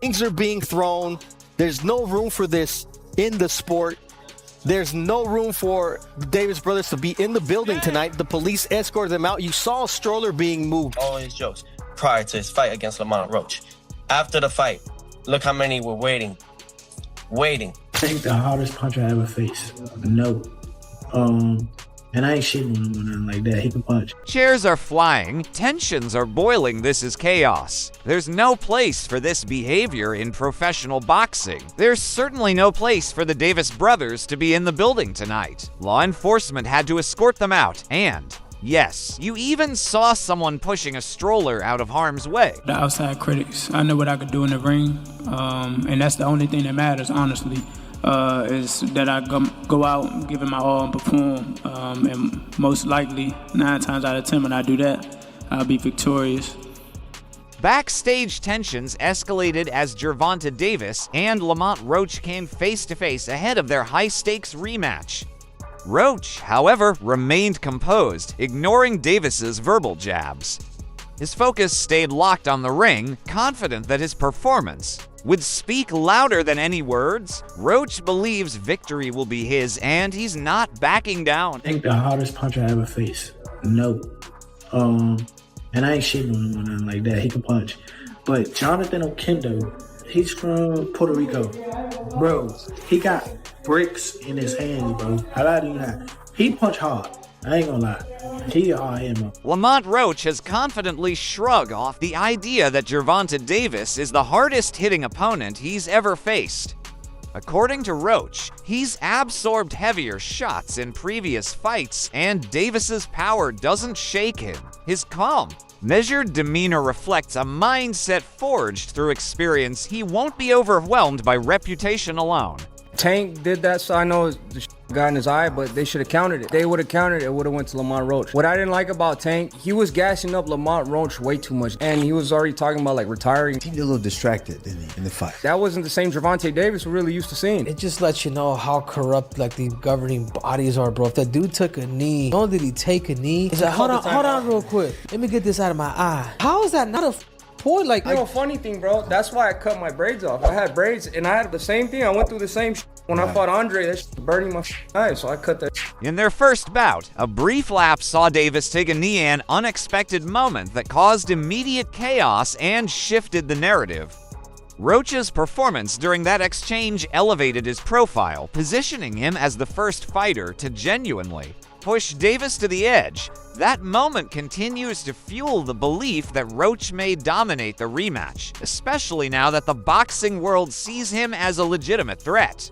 Things are being thrown. There's no room for this in the sport. There's no room for the Davis brothers to be in the building tonight. The police escorted them out. You saw a stroller being moved. All his jokes prior to his fight against Lamont Roach. After the fight, look how many were waiting. I think the hardest punch I ever faced. No. And I ain't shitting on him or nothing like that. He can punch. Chairs are flying, tensions are boiling. This is chaos. There's no place for this behavior in professional boxing. There's certainly no place for the Davis brothers to be in the building tonight. Law enforcement had to escort them out, and yes, you even saw someone pushing a stroller out of harm's way. The outside critics, I know what I could do in the ring, and that's the only thing that matters, honestly. Is that I go out, give it my all, and perform. And most likely, 9 times out of 10, when I do that, I'll be victorious. Backstage tensions escalated as Gervonta Davis and Lamont Roach came face-to-face ahead of their high-stakes rematch. Roach, however, remained composed, ignoring Davis's verbal jabs. His focus stayed locked on the ring, confident that his performance would speak louder than any words. Roach believes victory will be his, and he's not backing down. I think the hardest punch I ever faced. No. And I ain't shitting on him or nothing like that. He can punch. But Jonathan Okendo, he's from Puerto Rico. Bro, he got bricks in his hands, bro. How lie do you not? He punch hard. I ain't gonna lie. He him. Lamont Roach has confidently shrugged off the idea that Gervonta Davis is the hardest-hitting opponent he's ever faced. According to Roach, he's absorbed heavier shots in previous fights, and Davis's power doesn't shake him. His calm, measured demeanor reflects a mindset forged through experience. He won't be overwhelmed by reputation alone. Tank did that, so I know the got in his eye, but they should have countered it. They would have countered it, it would have went to Lamont Roach. What I didn't like about Tank, he was gassing up Lamont Roach way too much, and he was already talking about like retiring. He did a little distracted, didn't he, in the fight? That wasn't the same Gervonta Davis we're really used to seeing. It just lets you know how corrupt like the governing bodies are, bro. If that dude took a knee, not only did he take a knee, he's like, hold on real quick. Let me get this out of my eye. How is that not a point? Like, you know, funny thing, bro, that's why I cut my braids off. I had braids, and I had the same thing. I went through the same when I fought Andre. That burning my eyes, so I cut that. In their first bout, a brief lapse saw Davis take a knee, an unexpected moment that caused immediate chaos and shifted the narrative. Roach's performance during that exchange elevated his profile, positioning him as the first fighter to genuinely push Davis to the edge. That moment continues to fuel the belief that Roach may dominate the rematch, especially now that the boxing world sees him as a legitimate threat.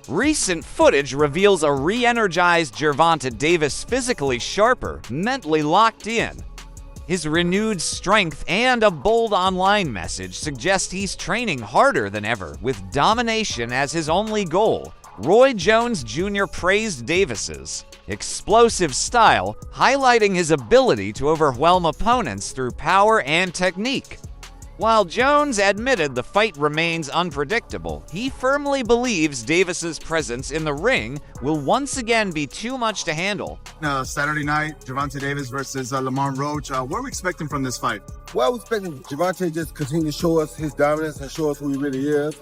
Recent footage reveals a re-energized Gervonta Davis physically sharper, mentally locked in. His renewed strength and a bold online message suggest he's training harder than ever, with domination as his only goal. Roy Jones Jr. praised Davis's explosive style, highlighting his ability to overwhelm opponents through power and technique. While Jones admitted the fight remains unpredictable, he firmly believes Davis's presence in the ring will once again be too much to handle. Saturday night, Gervonta Davis versus Lamont Roach. What are we expecting from this fight? Well, we're expecting Gervonta just continue to show us his dominance and show us who he really is.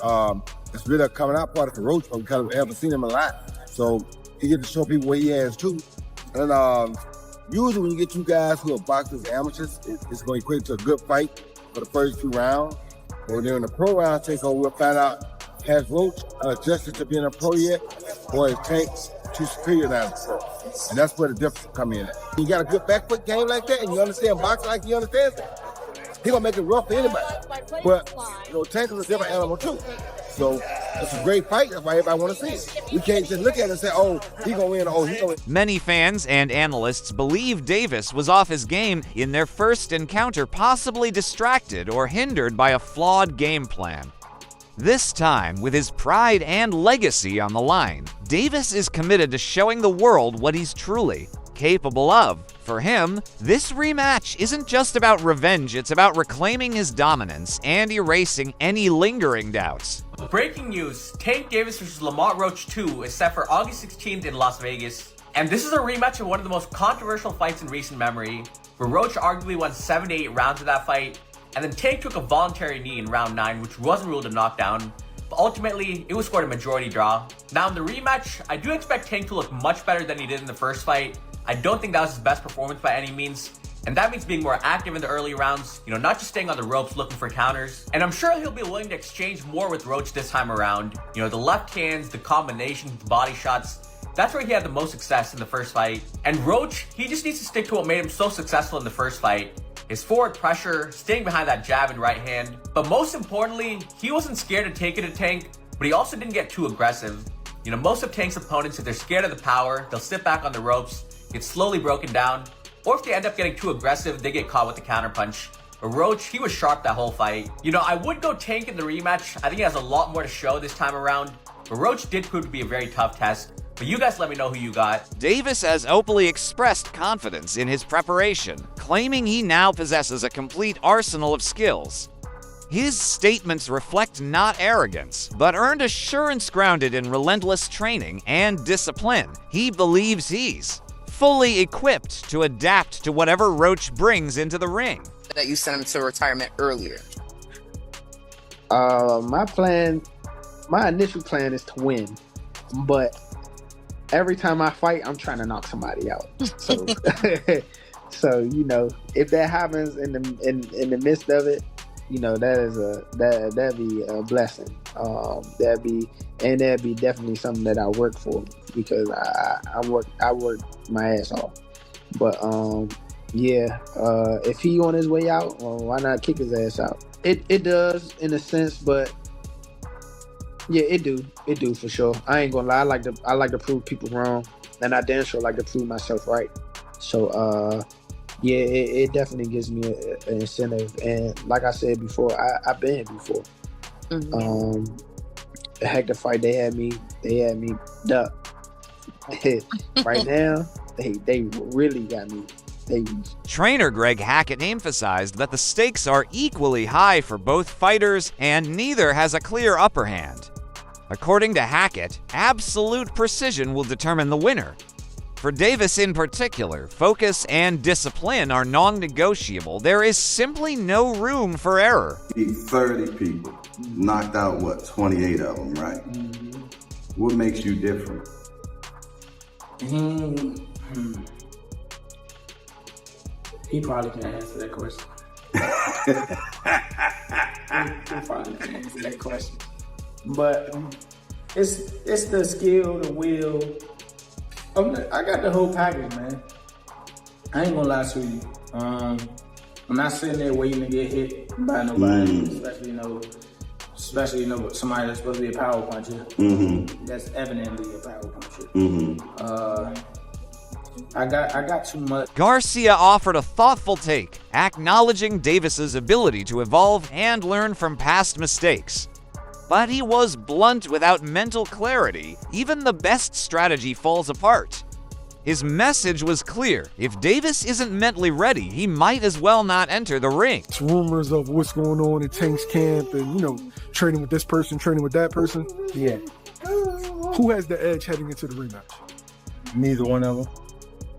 It's really a coming out party for Roach, but we kind of haven't seen him a lot. So he gets to show people what he has too. And usually when you get two guys who are boxers, amateurs, it's going to equate to a good fight for the first 2 rounds. But then in the pro round takeover, we'll find out, has Roach adjusted to being a pro yet, or is Tank too superior now? And that's where the difference will come in. You got a good back foot game like that, and you understand boxing like he understands it, he gonna make it rough for anybody. But Tank is a different animal too. So it's a great fight. That's why everybody want to see it. We can't just look at it and say, oh, he gonna win, oh, he gonna win. Many fans and analysts believe Davis was off his game in their first encounter, possibly distracted or hindered by a flawed game plan. This time, with his pride and legacy on the line, Davis is committed to showing the world what he's truly capable of. For him, this rematch isn't just about revenge, it's about reclaiming his dominance and erasing any lingering doubts. Breaking news, Tank Davis vs. Lamont Roach 2 is set for August 16th in Las Vegas. And this is a rematch of one of the most controversial fights in recent memory, where Roach arguably won 7 to 8 rounds of that fight, and then Tank took a voluntary knee in round 9, which wasn't ruled a knockdown, but ultimately, it was scored a majority draw. Now in the rematch, I do expect Tank to look much better than he did in the first fight. I don't think that was his best performance by any means, and that means being more active in the early rounds, not just staying on the ropes looking for counters. And I'm sure he'll be willing to exchange more with Roach this time around. The left hands, the combinations, the body shots, that's where he had the most success in the first fight. And Roach, he just needs to stick to what made him so successful in the first fight. His forward pressure, staying behind that jab and right hand. But most importantly, he wasn't scared to take it to Tank, but he also didn't get too aggressive. Most of Tank's opponents, if they're scared of the power, they'll sit back on the ropes, get slowly broken down, or if they end up getting too aggressive, they get caught with the counterpunch. But Roach, he was sharp that whole fight. I would go Tank in the rematch. I think he has a lot more to show this time around. But Roach did prove to be a very tough test. But you guys let me know who you got. Davis has openly expressed confidence in his preparation, claiming he now possesses a complete arsenal of skills. His statements reflect not arrogance, but earned assurance grounded in relentless training and discipline. He believes he's fully equipped to adapt to whatever Roach brings into the ring. That you sent him to retirement earlier. My initial plan is to win, but every time I fight, I'm trying to knock somebody out. So, if that happens in the midst of it, that'd be a blessing. That'd be definitely something that I work for, because I work my ass off. But if he on his way out, well, why not kick his ass out? It does in a sense, but yeah, it do for sure. I ain't gonna lie. I like to prove people wrong, and I damn sure like to prove myself right. So it definitely gives me an incentive. And like I said before, I've been here before. The heck, the fight they had me duck. Right now, they really got me. Trainer Greg Hackett emphasized that the stakes are equally high for both fighters, and neither has a clear upper hand. According to Hackett, absolute precision will determine the winner. For Davis in particular, focus and discipline are non-negotiable. There is simply no room for error. 30 people, knocked out, 28 of them, right? What makes you different? He probably can answer that question. He probably can answer that question. But it's the skill, the will. I got the whole package, man. I ain't gonna lie to you. I'm not sitting there waiting to get hit by nobody, especially somebody that's supposed to be a power puncher. That's evidently a power puncher. I got too much. Garcia offered a thoughtful take, acknowledging Davis's ability to evolve and learn from past mistakes. But he was blunt without mental clarity. Even the best strategy falls apart. His message was clear. If Davis isn't mentally ready, he might as well not enter the ring. It's rumors of what's going on in Tank's camp and, training with this person, training with that person. Yeah. Who has the edge heading into the rematch? Neither one of them.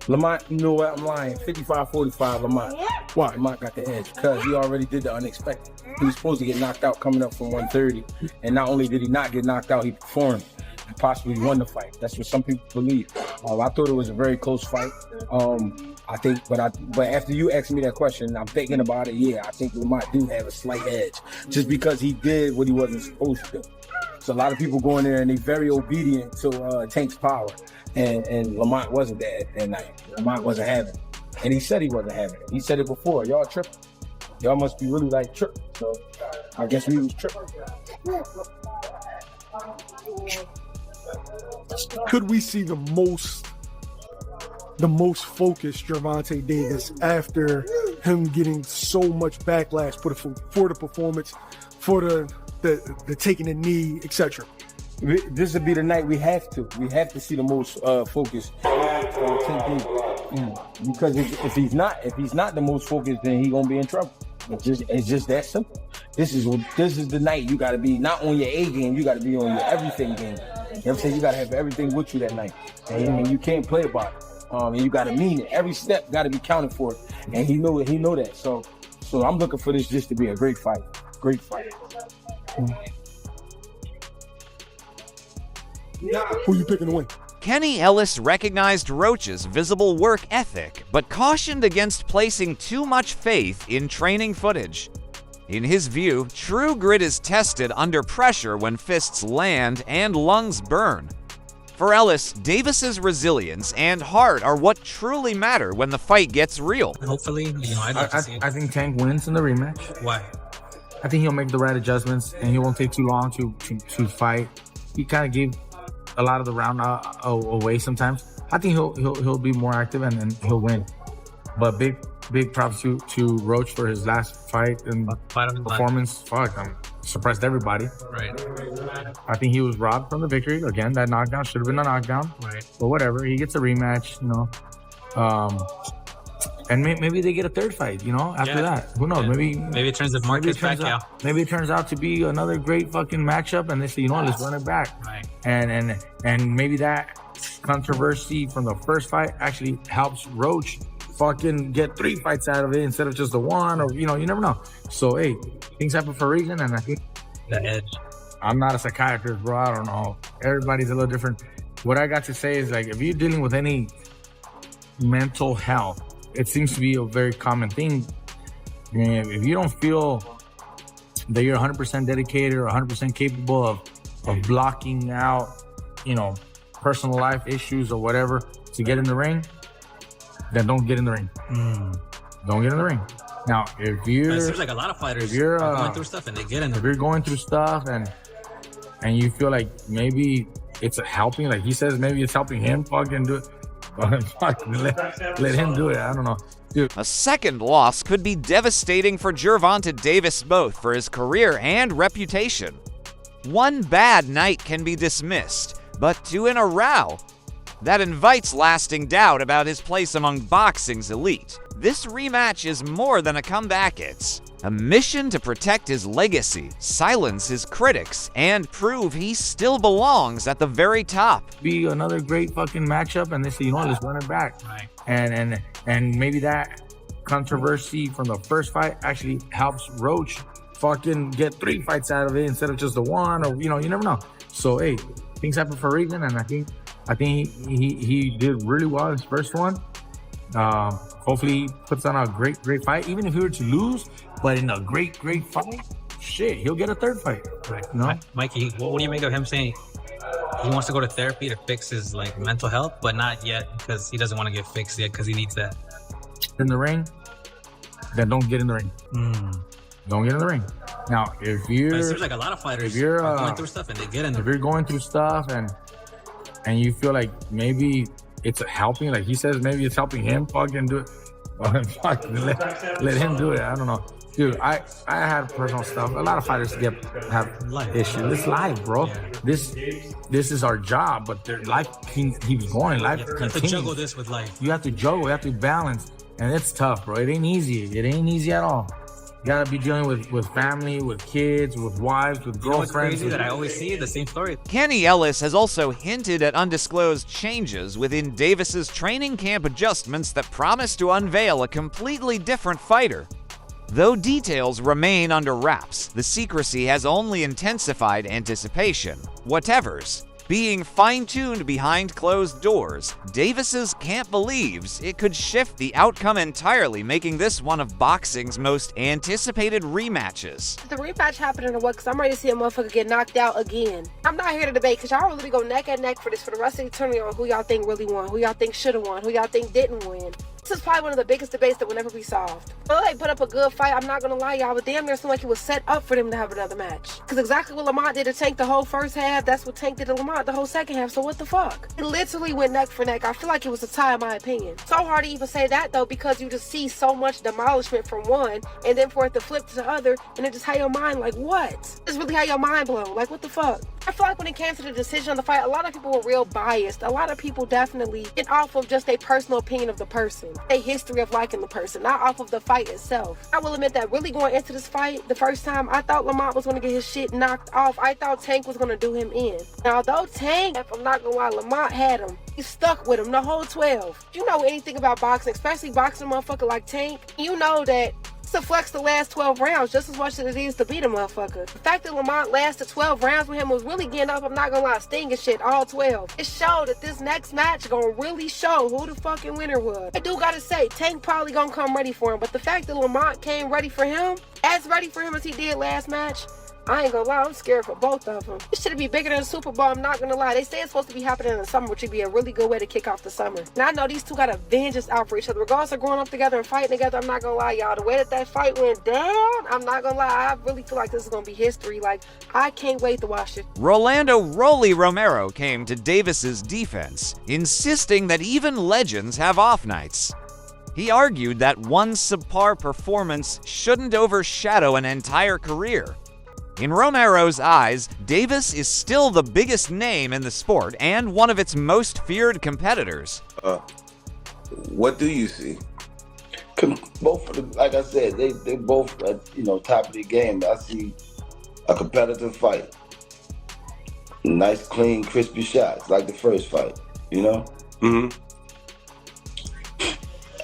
Lamont, you know what? I'm lying. 55-45, Lamont. Why? Lamont got the edge because he already did the unexpected. He was supposed to get knocked out coming up from 130. And not only did he not get knocked out, he performed and possibly won the fight. That's what some people believe. I thought it was a very close fight. But after you asked me that question, I'm thinking about it. Yeah, I think Lamont do have a slight edge just because he did what he wasn't supposed to do. So a lot of people go in there and they're very obedient to Tank's power. And Lamont wasn't that night. Lamont wasn't having it. And he said he wasn't having it. He said it before. Y'all tripping. Y'all must be really tripping. So I guess we was tripping. Could we see the most focused Gervonta Davis after him getting so much backlash for the performance, for the taking a knee, etc.? This would be the night we have to see the most focused Tank Davis. Because if he's not the most focused, then he's gonna be in trouble. It's just that simple. This is the night you gotta be not on your A game, you gotta be on your everything game. You know what I'm saying? You gotta have everything with you that night. And you can't play about it. And you gotta mean it. Every step gotta be counted for. And he know that. So I'm looking for this just to be a great fight. Great fight. Who you picking to win? Kenny Ellis recognized Roach's visible work ethic, but cautioned against placing too much faith in training footage. In his view, true grit is tested under pressure when fists land and lungs burn. For Ellis, Davis's resilience and heart are what truly matter when the fight gets real. Hopefully, I'd like to see it. I think Tank wins in the rematch. Why? I think he'll make the right adjustments, and he won't take too long to fight. He kind of gave a lot of the round away sometimes. I think he'll be more active and he'll win. But big props to Roach for his last fight and performance. Suppressed everybody. Right. I think he was robbed from the victory. Again, that knockdown should have been a knockdown. Right. But whatever, he gets a rematch, and maybe they get a third fight, after that. Who knows? Yeah. Maybe it turns out Marcus Pacquiao. Maybe it turns out to be another great fucking matchup, and they say, let's run it back. Right. And maybe that controversy from the first fight actually helps Roach fucking get 3 fights out of it instead of just the one, or you never know. So hey, things happen for a reason, and I think the edge. I'm not a psychiatrist, bro. I don't know. Everybody's a little different. What I got to say is, like, if you're dealing with any mental health, it seems to be a very common thing. If you don't feel that you're 100% dedicated or 100% capable of blocking out, personal life issues or whatever to get in the ring, then don't get in the ring. Don't get in the ring. Now, if you're... It seems like a lot of fighters are going through stuff and they get in the ring. If you're going through stuff and you feel like maybe it's helping, like he says, maybe it's helping him fucking do it, let him do it. I don't know. Dude. A second loss could be devastating for Gervonta Davis, both for his career and reputation. One bad night can be dismissed, but 2 in a row, that invites lasting doubt about his place among boxing's elite. This rematch is more than a comeback, it's a mission to protect his legacy, silence his critics, and prove he still belongs at the very top. Be another great fucking matchup, and they say, let's run it back. Right. And maybe that controversy from the first fight actually helps Roach fucking get 3 fights out of it instead of just the one, or you never know. So hey, things happen for a reason, and I think he did really well in his first one. Hopefully he puts on a great fight, even if he were to lose, but in a great fight, shit, he'll get a third fight. Right. Mikey, what do you make of him saying he wants to go to therapy to fix his mental health, but not yet because he doesn't want to get fixed yet because he needs that? In the ring, then don't get in the ring. Don't get in the ring. Now, if you're... But it seems like a lot of fighters are going through stuff and they get in the ring. If you're going through stuff and you feel like maybe it's helping, like he says, maybe it's helping him fucking do it, let him do it. I don't know. Dude, I had personal stuff. A lot of fighters have issues. It's life, bro. Yeah. This is our job, but their life keeps going. Life continues. You have to juggle this with life. You have to juggle. You have to balance. And it's tough, bro. It ain't easy. It ain't easy at all. You gotta be dealing with family, with kids, with wives, with girlfriends. You know what's crazy that I always see the same story? Kenny Ellis has also hinted at undisclosed changes within Davis's training camp adjustments that promise to unveil a completely different fighter. Though details remain under wraps, the secrecy has only intensified anticipation. Whatever's being fine-tuned behind closed doors, Davis's camp believes it could shift the outcome entirely, making this one of boxing's most anticipated rematches. The rematch happening or what? Because I'm ready to see a motherfucker get knocked out again. I'm not here to debate because y'all really go neck and neck for this for the rest of the tournament on who y'all think really won, who y'all think should have won, who y'all think didn't win. This is probably one of the biggest debates that will never be solved. Well, they put up a good fight, I'm not gonna lie, y'all, but damn near seemed like it was set up for them to have another match. Because exactly what Lamont did to Tank the whole first half, that's what Tank did to Lamont the whole second half, so what the fuck? It literally went neck for neck. I feel like it was a tie in my opinion. So hard to even say that though, because you just see so much demolishment from one, and then for it to flip to the other, and it just had your mind like, what? It's really how your mind blown, like what the fuck? I feel like when it came to the decision of the fight, a lot of people were real biased. A lot of people definitely get off of just a personal opinion of the person, a history of liking the person, not off of the fight itself. I will admit that really going into this fight, the first time, I thought Lamont was going to get his shit knocked off. I thought Tank was going to do him in. Now, although Tank, if I'm not going to lie, Lamont had him. He stuck with him the whole 12. If you know anything about boxing, especially boxing a motherfucker like Tank, you know that it's a flex the last 12 rounds just as much as it is to beat a motherfucker. The fact that Lamont lasted 12 rounds with him was really getting up, I'm not gonna lie, stinging shit, all 12. It showed that this next match gonna really show who the fucking winner was. I do gotta say, Tank probably gonna come ready for him, but the fact that Lamont came ready for him, as ready for him as he did last match, I ain't gonna lie, I'm scared for both of them. This should be bigger than the Super Bowl, I'm not gonna lie. They say it's supposed to be happening in the summer, which would be a really good way to kick off the summer. Now I know these two got a vengeance out for each other. Regardless of growing up together and fighting together, I'm not gonna lie, y'all. The way that fight went down, I'm not gonna lie, I really feel like this is gonna be history. Like, I can't wait to watch it. Rolando Rolly Romero came to Davis's defense, insisting that even legends have off nights. He argued that one subpar performance shouldn't overshadow an entire career. In Romero's eyes, Davis is still the biggest name in the sport and one of its most feared competitors. What do you see? Both of them, like I said, they both at top of the game. I see a competitive fight, nice, clean, crispy shots like the first fight. Mm-hmm.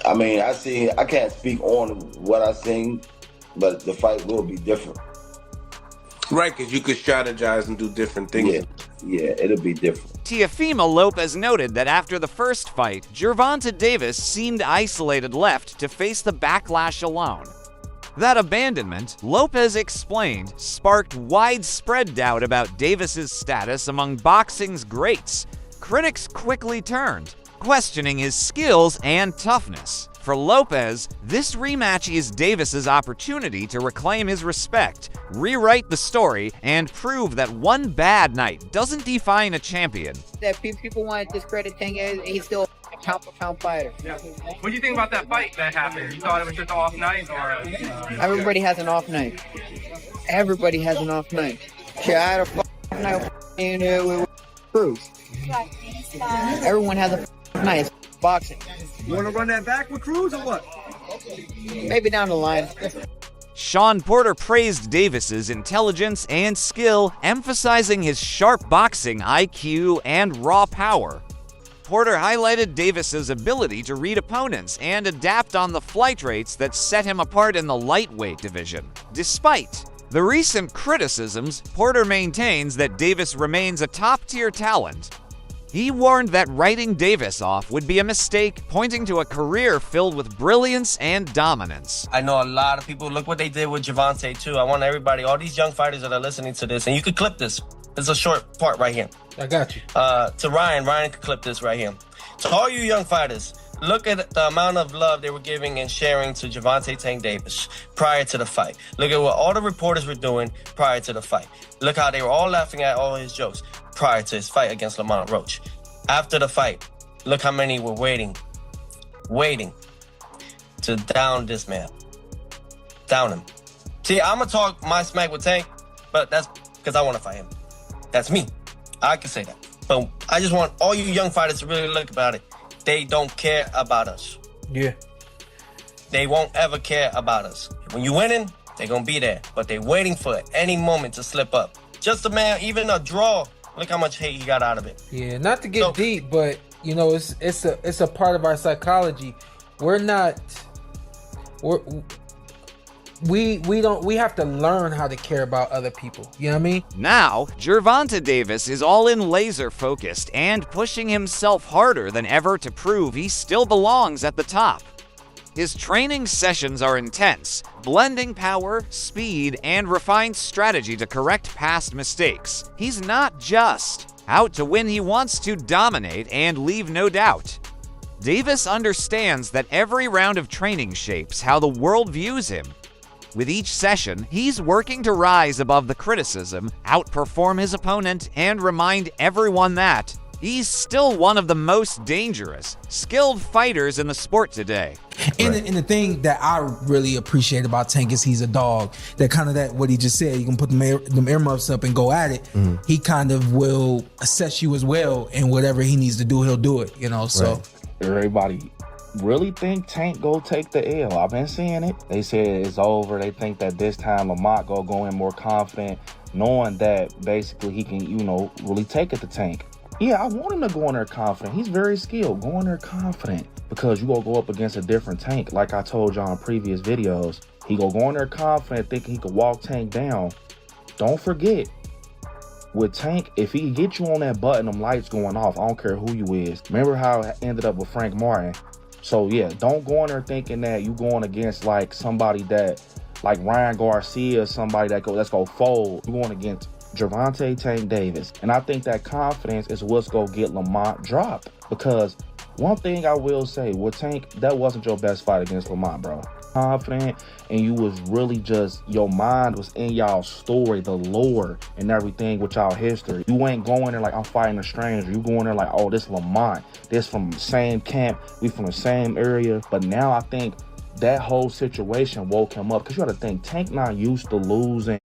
I mean, I can't speak on what I seen, but the fight will be different. Right, because you could strategize and do different things. Yeah, it'll be different. Teofimo Lopez noted that after the first fight, Gervonta Davis seemed isolated left to face the backlash alone. That abandonment, Lopez explained, sparked widespread doubt about Davis's status among boxing's greats. Critics quickly turned, questioning his skills and toughness. For Lopez, this rematch is Davis's opportunity to reclaim his respect, rewrite the story, and prove that one bad night doesn't define a champion. That people want to discredit Tank, he's still a pound-for-pound fighter. Yeah. What do you think about that fight that happened? You thought it was just an off night, or? Everybody has an off night. Everybody has an off night. Shit, I had a off night with Cruz. Everyone has a night. It's boxing. You want to run that back with Cruz or what? Maybe down the line. Sean Porter praised Davis's intelligence and skill, emphasizing his sharp boxing IQ and raw power. Porter highlighted Davis's ability to read opponents and adapt on the flight rates that set him apart in the lightweight division. Despite the recent criticisms, Porter maintains that Davis remains a top-tier talent. He warned that writing Davis off would be a mistake, pointing to a career filled with brilliance and dominance. I know a lot of people, look what they did with Gervonta too. I want everybody, all these young fighters that are listening to this, and you could clip this. It's a short part right here. I got you. To Ryan could clip this right here. To all you young fighters, look at the amount of love they were giving and sharing to Gervonta Tank Davis prior to the fight. Look at what all the reporters were doing prior to the fight. Look how they were all laughing at all his jokes prior to his fight against Lamont Roach. After the fight, look how many were waiting to down this man. Down him. See, I'm going to talk my smack with Tank, but that's because I want to fight him. That's me. I can say that. But I just want all you young fighters to really look about it. They don't care about us. Yeah. They won't ever care about us. When you're winning, they're going to be there. But they're waiting for any moment to slip up. Just a man, even a draw. Look how much hate he got out of it. Yeah, not to get deep, but it's a part of our psychology. We have to learn how to care about other people. You know what I mean? Now, Gervonta Davis is all in laser focused and pushing himself harder than ever to prove he still belongs at the top. His training sessions are intense, blending power, speed, and refined strategy to correct past mistakes. He's not just out to win, he wants to dominate and leave no doubt. Davis understands that every round of training shapes how the world views him. With each session, he's working to rise above the criticism, outperform his opponent, and remind everyone that He's still one of the most dangerous, skilled fighters in the sport today. And the thing that I really appreciate about Tank is he's a dog. That kind of what he just said, you can put them earmuffs up and go at it. He kind of will assess you as well, and whatever he needs to do, he'll do it, you know, so. Everybody really think Tank go take the L. I've been seeing it. They said it's over. They think that this time Lamont go in more confident, knowing that basically he can, you know, really take it to Tank. Yeah, I want him to go in there confident. He's very skilled. Go in there confident because you gonna go up against a different Tank. Like I told y'all in previous videos, he gonna go in there confident, thinking he could walk Tank down. Don't forget, with Tank, if he get you on that button, them lights going off, I don't care who you is. Remember how it ended up with Frank Martin? So yeah, don't go in there thinking that you going against like somebody that, like Ryan Garcia, somebody that's gonna fold. You going against Gervonta Tank Davis. And I think that confidence is what's going to get Lamont dropped. Because one thing I will say, with Tank, that wasn't your best fight against Lamont, bro. Confident, and you was really just, your mind was in y'all story, the lore and everything with y'all history. You ain't going there like I'm fighting a stranger. You going there like, oh, this Lamont. This from the same camp. We from the same area. But now I think that whole situation woke him up. Because you got to think, Tank not used to losing.